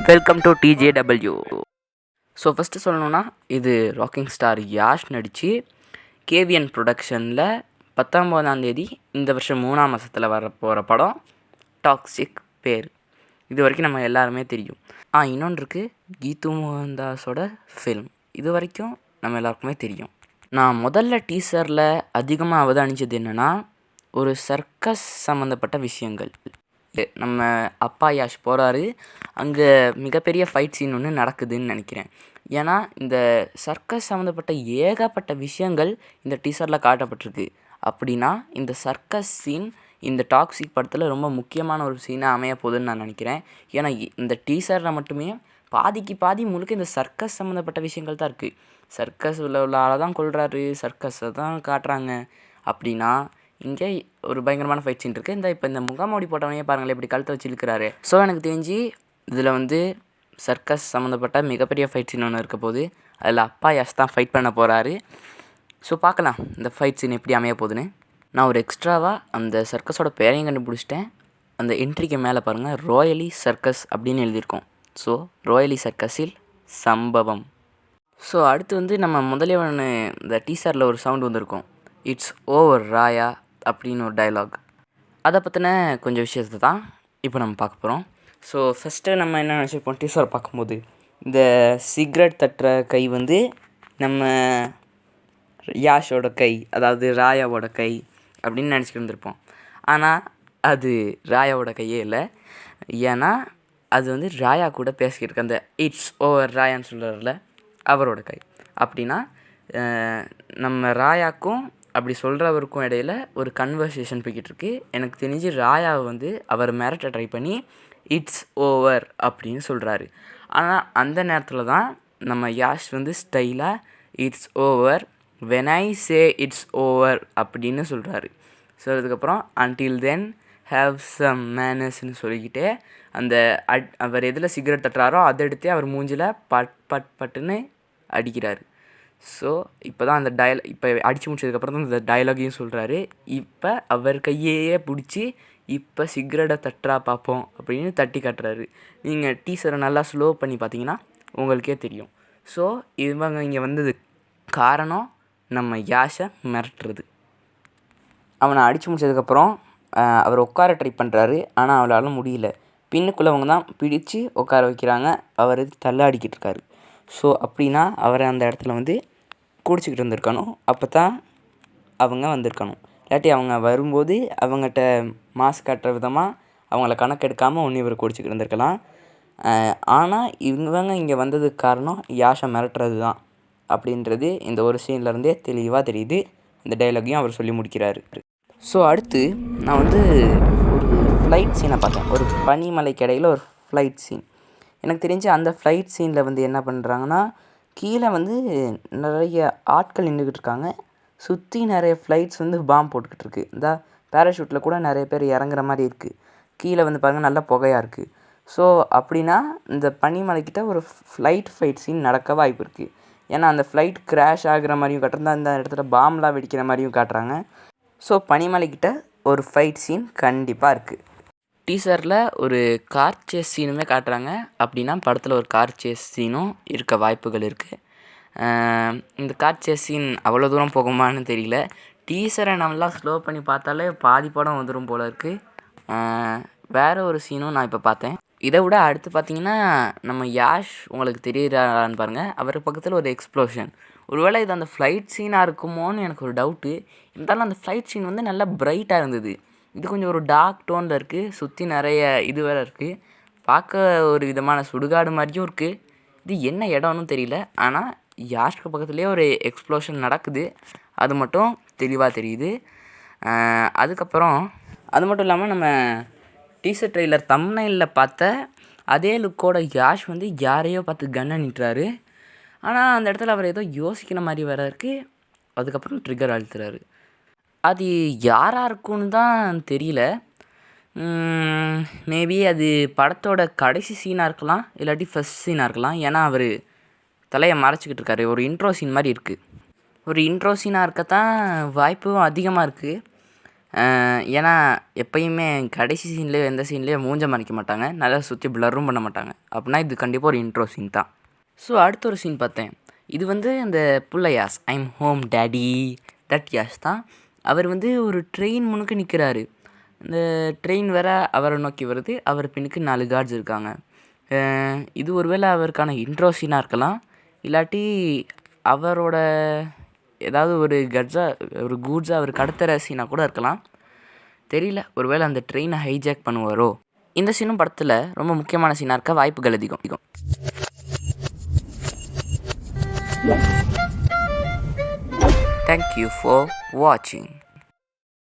Welcome to DJW. So first சொல்லணுன்னா, இது rocking star Yash நடித்து கேவிஎன் ப்ரொடக்ஷனில் 19ஆம் தேதி இந்த வருஷம் 3ஆம் மாதத்தில் வரப்போகிற படம் டாக்ஸிக் பேர். இது வரைக்கும் நம்ம எல்லாருமே தெரியும். இன்னொன்று இருக்குது, கீது மோகன்தாஸோட ஃபில்ம். இது வரைக்கும் நம்ம எல்லாருக்குமே தெரியும். நான் முதல்ல டீசரில் அதிகமாக அவதானித்தது என்னென்னா, ஒரு சர்க்கஸ் சம்மந்தப்பட்ட விஷயங்கள். நம்ம அப்பா யாஷ் போகிறாரு, அங்கே மிகப்பெரிய ஃபைட் சீன் ஒன்று நடக்குதுன்னு நினைக்கிறேன். ஏன்னா இந்த சர்க்கஸ் சம்மந்தப்பட்ட ஏகப்பட்ட விஷயங்கள் இந்த டீசரில் காட்டப்பட்டிருக்கு. அப்படின்னா இந்த சர்க்கஸ் சீன் இந்த டாக்ஸிக் படத்தில் ரொம்ப முக்கியமான ஒரு சீனாக அமைய போகுதுன்னு நான் நினைக்கிறேன். ஏன்னா இந்த டீசரில் மட்டுமே பாதிக்கு பாதி முழுக்க இந்த சர்க்கஸ் சம்மந்தப்பட்ட விஷயங்கள் தான் இருக்குது. சர்க்கஸ் உள்ள ஆளை தான் கொள்கிறாரு, சர்க்கஸை தான் காட்டுறாங்க. அப்படின்னா இங்கே ஒரு பயங்கரமான ஃபைட் சீன் இருக்குது. இப்போ இந்த முகாமோடி போட்டவனையே பாருங்களேன், இப்படி கழுத்தை வச்சு இழுக்கிறாரு. ஸோ எனக்கு தெரிஞ்சு இதில் சர்க்கஸ் சம்மந்தப்பட்ட மிகப்பெரிய ஃபைட் சீன் ஒன்று இருக்க போகுது. அதில் அப்பா யாஷ் தான் ஃபைட் பண்ண போகிறாரு. ஸோ பார்க்கலாம் இந்த ஃபைட் சீன் எப்படி அமைய போகுதுன்னு. நான் ஒரு எக்ஸ்ட்ராவாக அந்த சர்க்கஸோட பேரையும் கண்டுபிடிச்சிட்டேன். அந்த என்ட்ரிக்கு மேலே பாருங்கள், ராயலி சர்க்கஸ் அப்படின்னு எழுதியிருக்கோம். ஸோ ராயலி சர்க்கஸில் சம்பவம். ஸோ அடுத்து நம்ம முதலே ஒன்று இந்த டீசரில் ஒரு சவுண்டு வந்திருக்கும், இட்ஸ் ஓவர் ராயா அப்படின்னு ஒரு டயலாக். அதை பற்றின கொஞ்சம் விஷயத்தை தான் இப்போ நம்ம பார்க்க போகிறோம். ஸோ ஃபஸ்ட்டு நம்ம என்ன நினச்சிருப்போம், டீசர் பார்க்கும்போது இந்த சிகரெட் தட்டுற கை நம்ம யாஷோட கை, அதாவது ராயாவோட கை அப்படின்னு நினச்சிட்டு இருந்திருப்போம். ஆனால் அது ராயாவோட கையே இல்லை. ஏன்னா அது ராயா கூட பேசிக்கிட்டு இருக்க அந்த இட்ஸ் ஓவர் ராயான்னு சொல்கிறார்ல, அவரோட கை. அப்படின்னா நம்ம ராயாக்கும் அப்படி சொல்கிறவருக்கும் இடையில் ஒரு கன்வர்சேஷன் போய்கிட்டு இருக்கு. எனக்கு தெரிஞ்சு ராயாவை அவர் மிரட்ட ட்ரை பண்ணி இட்ஸ் ஓவர் அப்படின்னு சொல்கிறாரு. ஆனால் அந்த நேரத்தில் தான் நம்ம யாஷ் ஸ்டைலாக it's over when I say it's over அப்படின்னு சொல்கிறாரு. சொல்கிறதுக்கப்புறம் அன்டில் தென் ஹேவ் சம் மேனர்ஸ்ன்னு சொல்லிக்கிட்டே அந்த அவர் எதில் சிகரெட் தட்டுறாரோ அதை எடுத்து அவர் மூஞ்சில் பட்டுன்னு அடிக்கிறாரு. ஸோ இப்போ தான் அந்த இப்போ அடித்து முடிச்சதுக்கப்புறம் தான் இந்த டயலாகையும் சொல்கிறாரு. இப்போ அவர் கையையே பிடிச்சி இப்போ சிகரெட்டை தட்டுறா பார்ப்போம் அப்படின்னு தட்டி காட்டுறாரு. நீங்கள் டீசரை நல்லா ஸ்லோ பண்ணி பார்த்தீங்கன்னா உங்களுக்கே தெரியும். ஸோ இவங்க இங்கே வந்தது காரணம் நம்ம யாஷை மிரட்டுறது. அவனை அடித்து முடிச்சதுக்கப்புறம் அவர் உட்கார ட்ரை பண்ணுறாரு. ஆனால் அவளால் முடியல. பின்னுக்குள்ளவங்க தான் பிடிச்சி உட்கார வைக்கிறாங்க. அவர் தள்ளாடிக்கிட்டு இருக்காரு. ஸோ அப்படின்னா அவரை அந்த இடத்துல குடிச்சிக்கிட்டு வந்திருக்கணும். அப்போ தான் அவங்க வந்திருக்கணும். இல்லாட்டி அவங்க வரும்போது அவங்ககிட்ட மாஸ்க் காட்டுற விதமாக அவங்கள கணக்கெடுக்காமல் ஒன்று இவர் குடிச்சிக்கிட்டு வந்திருக்கலாம். ஆனால் இவங்க இங்கே வந்ததுக்கு காரணம் யாஷை மிரட்டுறது தான் அப்படின்றது இந்த ஒரு சீன்லேருந்தே தெளிவாக தெரியுது. இந்த டைலாகையும் அவர் சொல்லி முடிக்கிறாரு. ஸோ அடுத்து நான் ஒரு ஃப்ளைட் சீனை பார்த்தேன். ஒரு பனிமலைக்கு இடையில் ஒரு ஃப்ளைட் சீன். எனக்கு தெரிஞ்சு அந்த ஃப்ளைட் சீனில் என்ன பண்ணுறாங்கன்னா, கீழே நிறைய ஆட்கள் நின்றுக்கிட்டு இருக்காங்க. சுற்றி நிறைய ஃப்ளைட்ஸ் பாம் போட்டுக்கிட்டு இருக்குது. இந்த பேராஷூட்டில் கூட நிறைய பேர் இறங்குற மாதிரி இருக்குது. கீழே பாருங்கள், நல்ல புகையாக இருக்குது. ஸோ அப்படின்னா இந்த பனிமலைக்கிட்ட ஒரு ஃபைட் சீன் நடக்க வாய்ப்பு இருக்குது. ஏன்னா அந்த ஃப்ளைட் கிராஷ் ஆகிற மாதிரியும் காட்டுறதா, இந்த இடத்துல பாம்லாம் வெடிக்கிற மாதிரியும் காட்டுறாங்க. ஸோ பனிமலைக்கிட்ட ஒரு ஃபைட் சீன் கண்டிப்பாக இருக்குது. டீசரில் ஒரு கார் சேஸ் சீனுமே காட்டுறாங்க. அப்படின்னா படத்தில் ஒரு கார் சேஸ் சீனும் இருக்க வாய்ப்புகள் இருக்குது. இந்த கார் சேஸ் சீன் அவ்வளோ தூரம் போகுமான்னு தெரியல. டீசரை நல்லா ஸ்லோ பண்ணி பார்த்தாலே பாதி படம் வந்துடும் போல் இருக்குது. வேறு ஒரு சீனும் நான் இப்போ பார்த்தேன். இதை விட அடுத்து பார்த்திங்கன்னா, நம்ம யாஷ் உங்களுக்கு தெரியுறான்னு பாருங்கள், அவர் பக்கத்தில் ஒரு எக்ஸ்ப்ளோஷன். ஒருவேளை இது அந்த ஃப்ளைட் சீனாக இருக்குமோன்னு எனக்கு ஒரு டவுட்டு. இருந்தாலும் அந்த ஃப்ளைட் சீன் நல்லா பிரைட்டாக இருந்தது. இது கொஞ்சம் ஒரு டார்க் டோனில் இருக்குது. சுற்றி நிறைய இது வேறு இருக்குது. பார்க்க ஒரு விதமான சுடுகாடு மாதிரியும் இருக்குது. இது என்ன இடம்னு தெரியல. ஆனால் யாஷ்க்கு பக்கத்துலேயே ஒரு எக்ஸ்ப்ளோஷன் நடக்குது. அது மட்டும் தெளிவாக தெரியுது. அதுக்கப்புறம் அது மட்டும் இல்லாமல் நம்ம டீசர் ட்ரெய்லர் தம்ப்நெயிலில் பார்த்த அதே லுக்கோட யாஷ் யாரையோ பார்த்து கன்னை நிட்டுறாரு. ஆனால் அந்த இடத்துல அவர் ஏதோ யோசிக்கிற மாதிரி வேறு இருக்குது. அதுக்கப்புறம் ட்ரிகர் அழுத்துறாரு. அது யாராக இருக்குன்னு தான் தெரியல. மேபி அது படத்தோட கடைசி சீனாக இருக்கலாம், இல்லாட்டி ஃபஸ்ட் சீனாக இருக்கலாம். ஏன்னா அவர் தலையை மறைச்சிக்கிட்டு இருக்காரு. ஒரு இன்ட்ரோ சீன் மாதிரி இருக்குது. ஒரு இன்ட்ரோ சீனாக இருக்கத்தான் வாய்ப்பும் அதிகமாக இருக்குது. ஏன்னா எப்பயுமே கடைசி சீன்லேயோ எந்த சீன்லேயோ மூஞ்ச மறைக்க மாட்டாங்க, நல்லா சுற்றி ப்ளரும் பண்ண மாட்டாங்க. அப்படின்னா இது கண்டிப்பாக ஒரு இன்ட்ரோ சீன் தான். ஸோ அடுத்த ஒரு சீன் பார்த்தேன். இது வந்து அந்த புள்ள யாஸ், ஐம் ஹோம் டேடி, தட் யாஸ் தான். அவர் வந்து ஒரு ட்ரெயின் முன்னுக்கு நிற்கிறாரு. இந்த ட்ரெயின் வேற அவரை நோக்கி வருது. அவர் பின்னுக்கு 4 கார்ட்ஸ் இருக்காங்க. இது ஒருவேளை அவருக்கான இன்ட்ரோ சீனாக இருக்கலாம், இல்லாட்டி அவரோட ஏதாவது ஒரு கூட்ஸை அவர் கடத்துகிற சீனாக கூட இருக்கலாம், தெரியல. ஒருவேளை அந்த ட்ரெயினை ஹைஜாக் பண்ணுவாரோ. இந்த சீனும் படத்தில் ரொம்ப முக்கியமான சீனாக இருக்க வாய்ப்புகள் அதிகம். Thank you for watching.